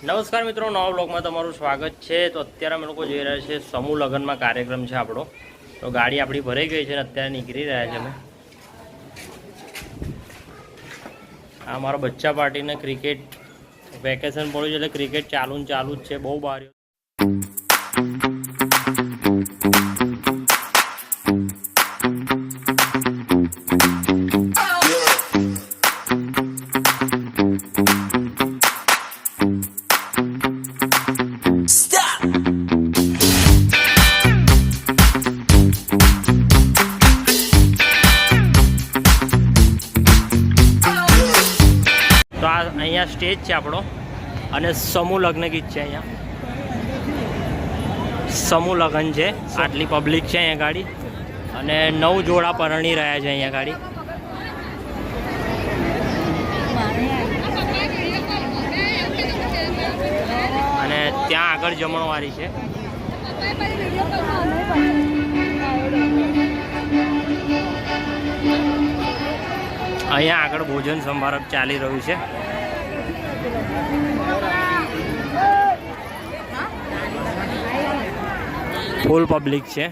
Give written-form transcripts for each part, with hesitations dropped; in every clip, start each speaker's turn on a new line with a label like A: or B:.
A: નમસ્કાર મિત્રો, નવા બ્લોગમાં તમારું સ્વાગત છે। તો અત્યારે અમે લોકો જઈ રહ્યા છે સમૂહ લગ્નમાં કાર્યક્રમ છે આપણો। તો ગાડી આપણી ભરાઈ ગઈ છે અને અત્યારે નીકળી રહ્યા છે અમે। આ મારા બચ્ચા પાર્ટીને ક્રિકેટ વેકેશન પડ્યું છે એટલે ક્રિકેટ ચાલુ જ છે, બહુ બહાર। તો આ અહીંયા સ્ટેજ છે આપણો અને સમૂહ લગ્ન ગીત છે। અહીંયા સમૂહ લગ્ન છે, આટલી પબ્લિક છે અહીંયા ગાડી અને 9 જોડા પરણી રહ્યા છે અહીંયા ગાડી। અને ત્યાં આગળ જમણવારી છે। અહીંયા આગળ ભોજન સમારોહ ચાલી રહ્યું છે। ફૂલ પબ્લિક છે।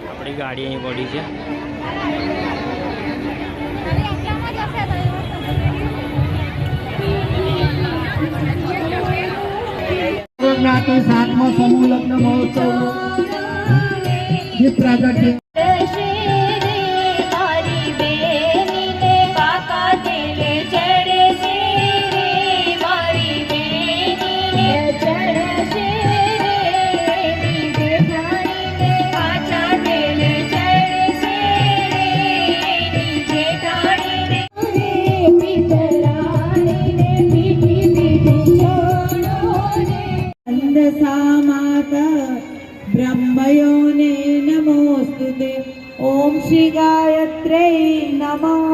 A: આપણી ગાડી અહીં પડી છે।
B: સાતમો સમૂહ લગ્ન મહોત્સવ પ્રાગટ્ય ब्रह्मयोने नमोस्तुते। ओम श्री गायत्रे नमः।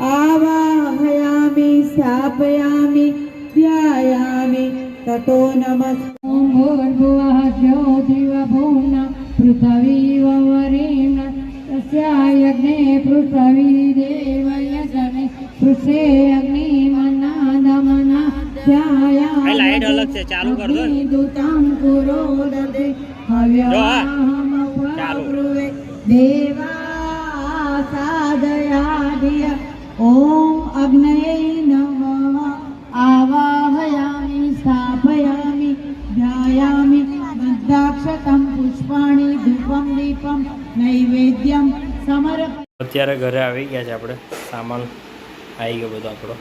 B: आवाहयामि स्थापयामि ध्यायामि ततो नमः। ओम भूर्भुवः ज्योतिर्भुवः पृथ्वी वरेण्यं तस्याग्ने पृथ्वी देवयजने पृष्ठे अग्निमन्नादमना ध्यायामि।
A: लाइट अलग से चालू कर दो।
B: दूतां पुरोदते हव्यामप्रुवे देवा साधयादिय। ओम अग्नये नमः। आवाहयामि स्थापयामि ध्यायामि। मद्दाक्षतं पुष्पाणि धूपं दीपं नैवेद्यं समर्पयामि।
A: અત્યારે ઘરે આવી ગયા છે આપણે, સામાન આવી ગયો બધો આપણો।